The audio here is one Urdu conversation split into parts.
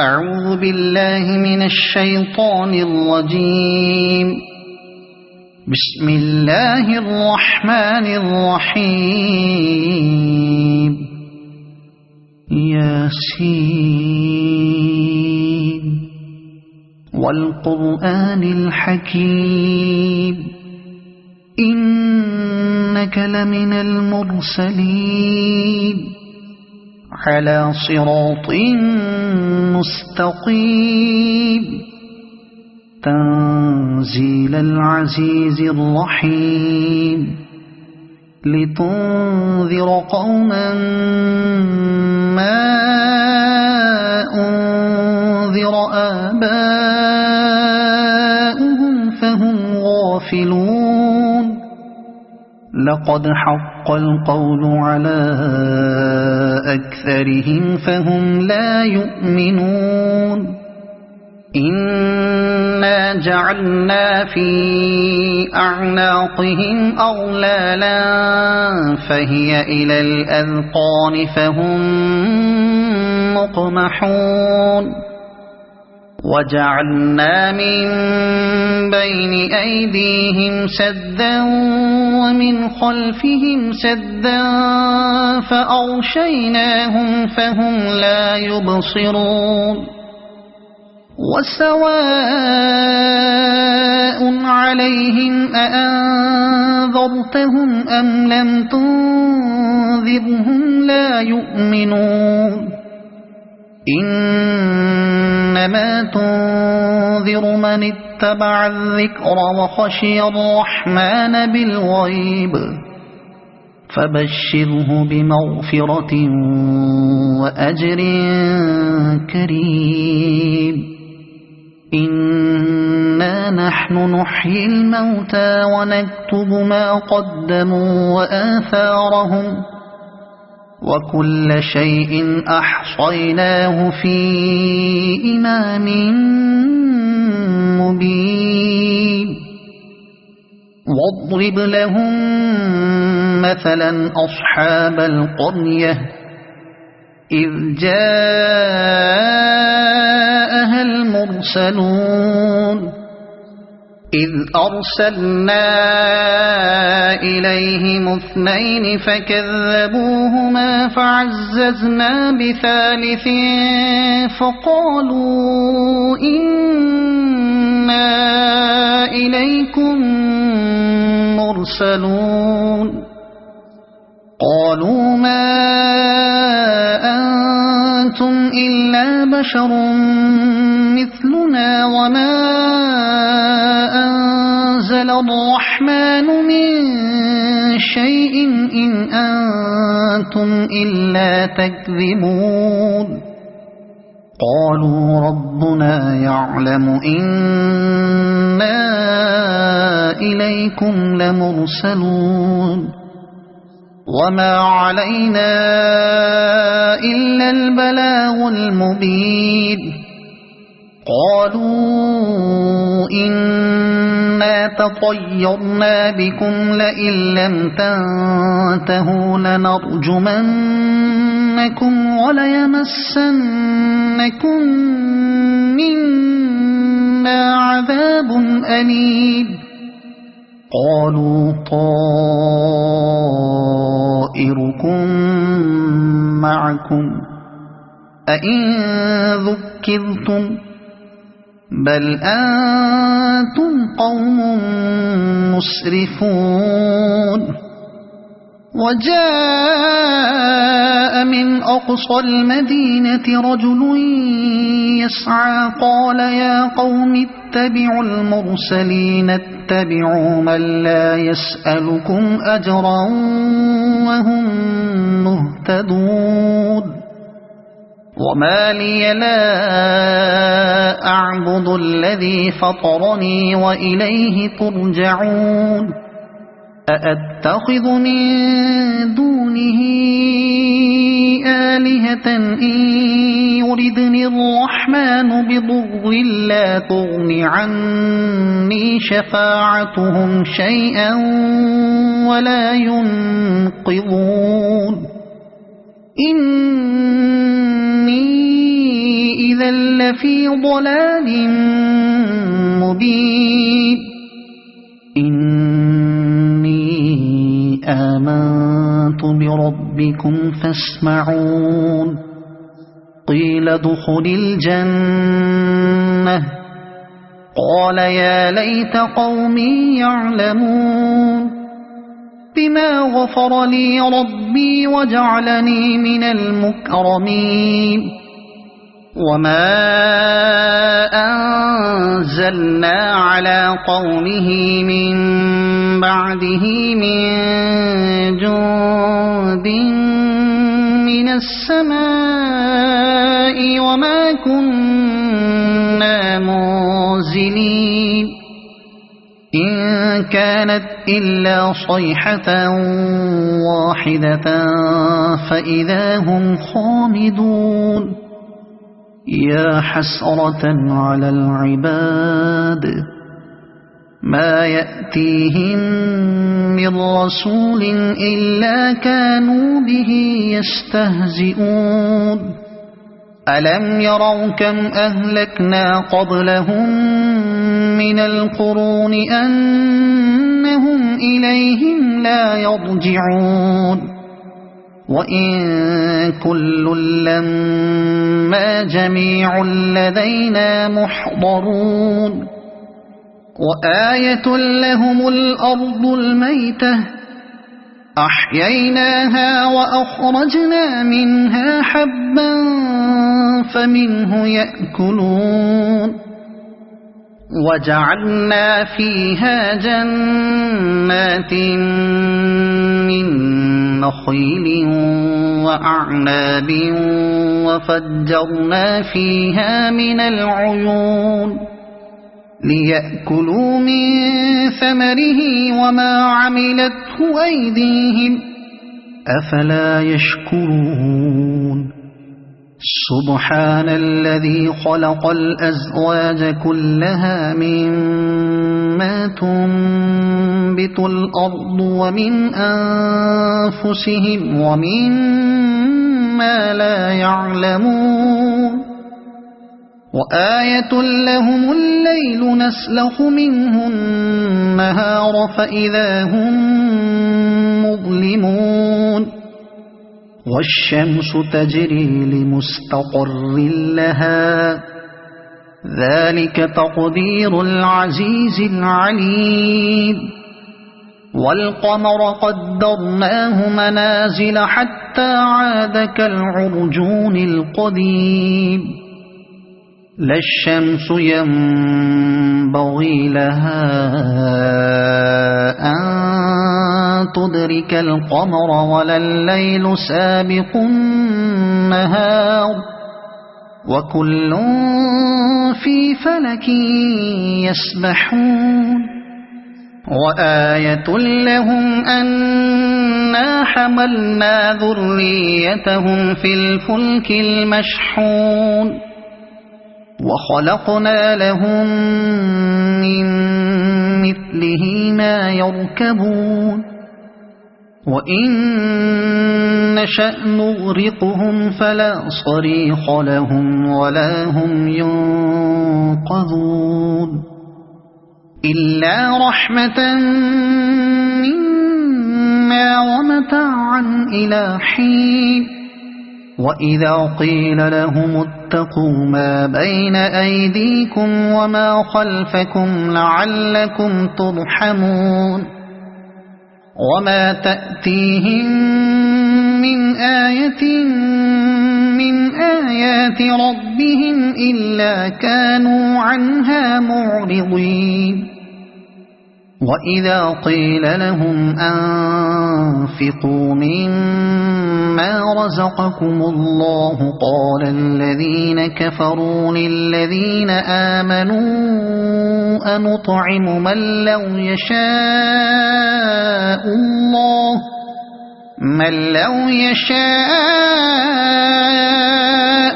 أعوذ بالله من الشيطان الرجيم. بسم الله الرحمن الرحيم. ياسين والقرآن الحكيم إنك لمن المرسلين على صراط مستقيم تنزيل العزيز الرحيم لتنذر قوما ما أنذر آباؤهم فهم غافلون. لقد حق القول على أكثرهم فهم لا يؤمنون. إنا جعلنا في أعناقهم أغلالا فهي إلى الأذقان فهم مقمحون. وجعلنا من بين أيديهم سدا ومن خلفهم سدا فأغشيناهم فهم لا يبصرون. وسواء عليهم أأنذرتهم أم لم تنذرهم لا يؤمنون. إنما تنذر من اتبع الذكر وخشي الرحمن بالغيب فبشره بمغفرة وأجر كريم. إنا نحن نحيي الموتى ونكتب ما قدموا وآثارهم وكل شيء أحصيناه في إمام مبين. واضرب لهم مثلا أصحاب القرية إذ جاءها المرسلون إذ أرسلنا إليهم اثنين فكذبوهما فعززنا بثالث فقالوا إنا إليكم مرسلون. قالوا ما أنتم إلا بشر مثلنا وما أنزل الرحمن من شيء إن أنتم إلا تكذبون. قالوا ربنا يعلم إنا إليكم لمرسلون وما علينا إلا البلاغ المبين. قالوا إنا تطيرنا بكم لئن لم تنتهوا لنرجمنكم وليمسنكم منا عذاب أليم. قالوا طائركم معكم أئن ذكرتم بل أنتم قوم مسرفون. وجاء من أقصى المدينة رجل يسعى قال يا قوم اتبعوا المرسلين اتبعوا من لا يسألكم أجرا وهم مهتدون. وما لي لا أعبد الذي فطرني وإليه ترجعون. أأتخذ من دونه آلهة إن يردني الرحمن بضر لا تغن عني شفاعتهم شيئا ولا ينقذون. إني إذا لفي ضلال مبين إني آمنت بربكم فاسمعون قيل ادخل الجنة قال يا ليت قومي يعلمون بما غفر لي ربي وجعلني من المكرمين وما أنزلنا على قومه من بعده من جند من السماء وما كنا منزلين إن كانت إلا صيحة واحدة فإذا هم خامدون يا حسرة على العباد ما يأتيهم من رسول إلا كانوا به يستهزئون ألم يروا كم أهلكنا قبلهم من القرون أنهم إليهم لا يرجعون وإن كل لما جميع لدينا محضرون وآية لهم الأرض الميتة أحييناها وأخرجنا منها حبا فمنه يأكلون وجعلنا فيها جنات من نخيل وأعناب وفجرنا فيها من العيون ليأكلوا من ثمره وما عملته أيديهم أفلا يشكرون سبحان الذي خلق الأزواج كلها مما تنبت الأرض ومن أنفسهم ومما لا يعلمون وآية لهم الليل نسلخ منه النهار فإذا هم مظلمون والشمس تجري لمستقر لها ذلك تقدير العزيز العليم والقمر قدرناه منازل حتى عاد كالعرجون القديم لا الشمس ينبغي لها أن تدرك القمر ولا الليل سابق النهار وكل في فلك يسبحون وآية لهم أنا حملنا ذريتهم في الفلك المشحون وخلقنا لهم من مثله ما يركبون وإن نشأ نغرقهم فلا صريخ لهم ولا هم ينقذون إلا رحمة منا ومتاعا إلى حين وإذا قيل لهم اتقوا ما بين أيديكم وما خلفكم لعلكم ترحمون وما تأتيهم من آية من آيات ربهم إلا كانوا عنها معرضين وإذا قيل لهم أنفقوا مما رزقكم الله قال الذين كفروا للذين آمنوا أنطعم من لو يشاء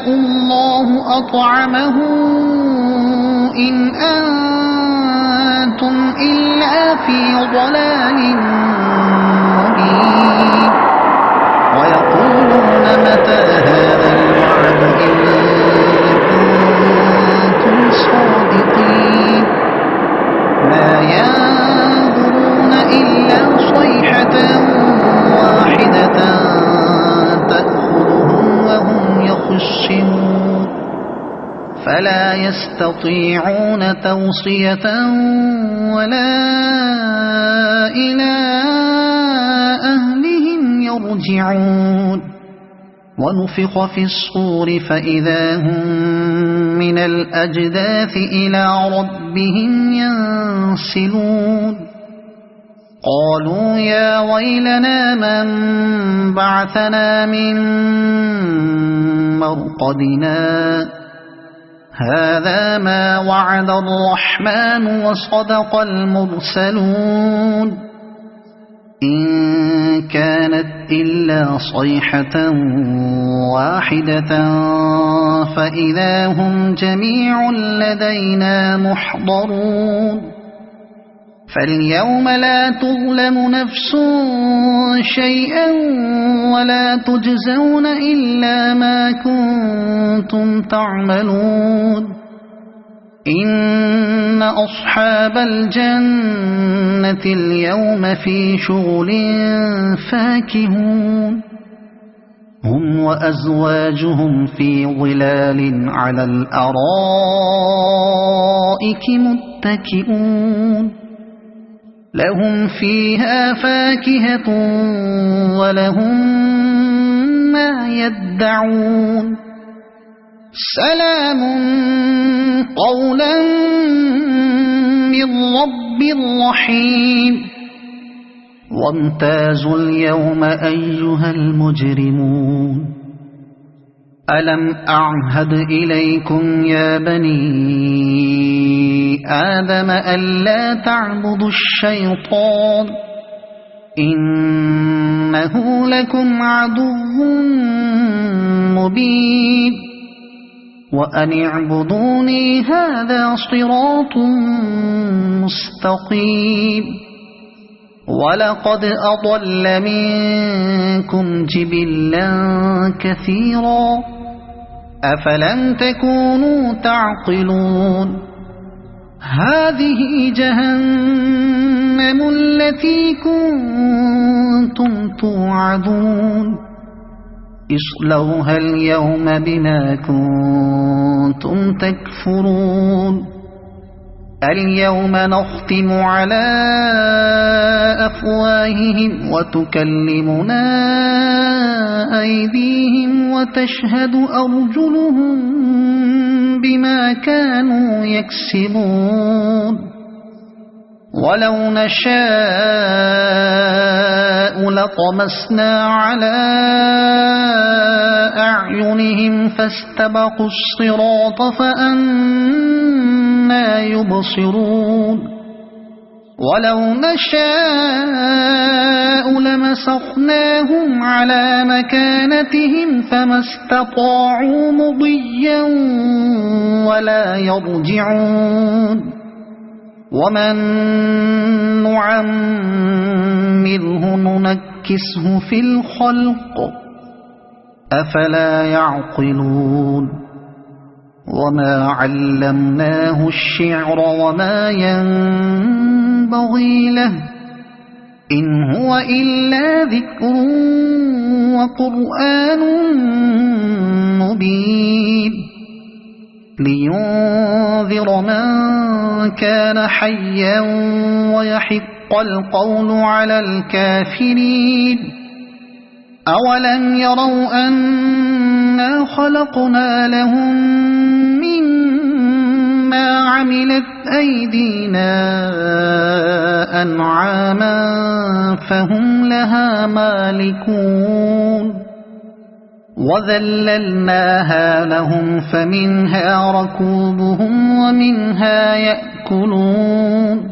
الله أطعمه إن أنتم إلا في ضلال مبين ويقولون متى هذا الوعد إن فلا يستطيعون توصية ولا إلى أهلهم يرجعون ونفخ في الصور فإذا هم من الأجداث إلى ربهم ينسلون قالوا يا ويلنا من بعثنا من مرقدنا هذا ما وعد الرحمن وصدق المرسلون إن كانت إلا صيحة واحدة فإذا هم جميع لدينا محضرون فاليوم لا تظلم نفس شيئا ولا تجزون إلا ما كنتم تعملون إن أصحاب الجنة اليوم في شغل فاكهون هم وأزواجهم في ظلال على الأرائك متكئون لهم فيها فاكهة ولهم ما يدعون سلام قولا من رب رحيم وامتازوا اليوم أيها المجرمون ألم أعهد إليكم يا بني آدم ألا تعبدوا الشيطان إنه لكم عدو مبين وأن اعبدوني هذا صراط مستقيم ولقد أضل منكم جبلا كثيرا أفلم تكونوا تعقلون هذه جهنم التي كنتم توعدون اصلوها اليوم بما كنتم تكفرون اليوم نختم على أفواههم وتكلمنا أيديهم وتشهد أرجلهم بما كانوا يكسبون ولو نشاء لطمسنا على أعينهم فاستبقوا الصراط فأنى يبصرون ولو نشاء لمسخناهم على مكانتهم فما استطاعوا مضيا ولا يرجعون ومن نعمره ننكسه في الخلق أفلا يعقلون وما علمناه الشعر وما ينبغي له إن هو إلا ذكر وقرآن مبين لينذر من كان حيا ويحق القول على الكافرين أولم يروا أنا خلقنا لهم مما عملت أيدينا أنعاما فهم لها مالكون وذللناها لهم فمنها ركوبهم ومنها يأكلون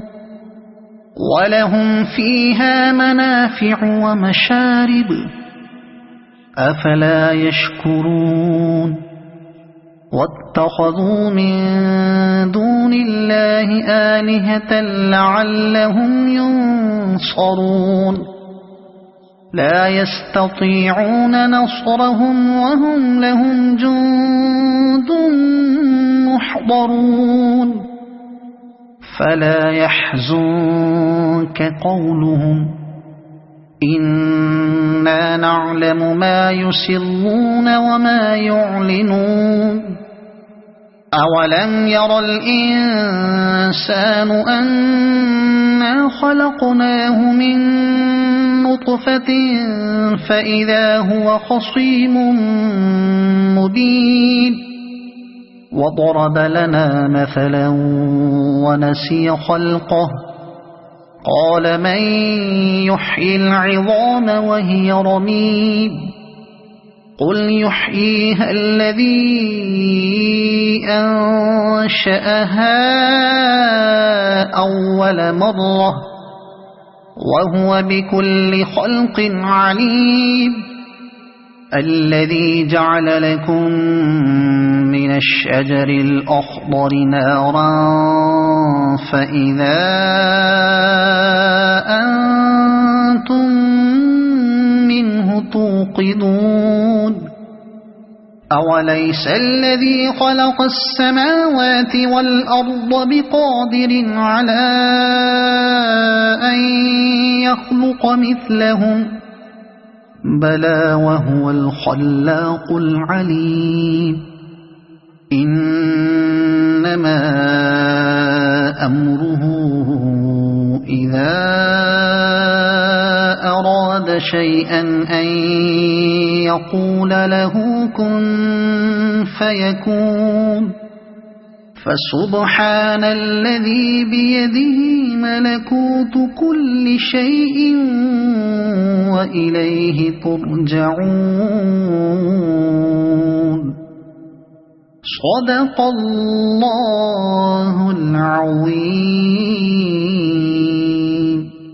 ولهم فيها منافع ومشارب أفلا يشكرون واتخذوا من دون الله آلهة لعلهم ينصرون لا يستطيعون نصرهم وهم لهم جند محضرون فلا يحزنك قولهم إنا نعلم ما يسرون وما يعلنون أولم ير الإنسان أنا خلقناه من نطفة فإذا هو خصيم مبين وضرب لنا مثلا ونسي خلقه قال من يحيي العظام وهي رميم قل يحييها الذي أنشأها أول مرة وهو بكل خلق عليم الذي جعل لكم من الشجر الأخضر نارا فإذا أنتم منه توقدون أوليس الذي خلق السماوات والأرض بقادر على أن يخلق مثلهم بلى وهو الخلاق العليم إنما أمره إذا أراد شيئا أن يقول له كن فيكون فسبحان الذي بيده ملكوت كل شيء وإليه ترجعون صدق الله العظيم.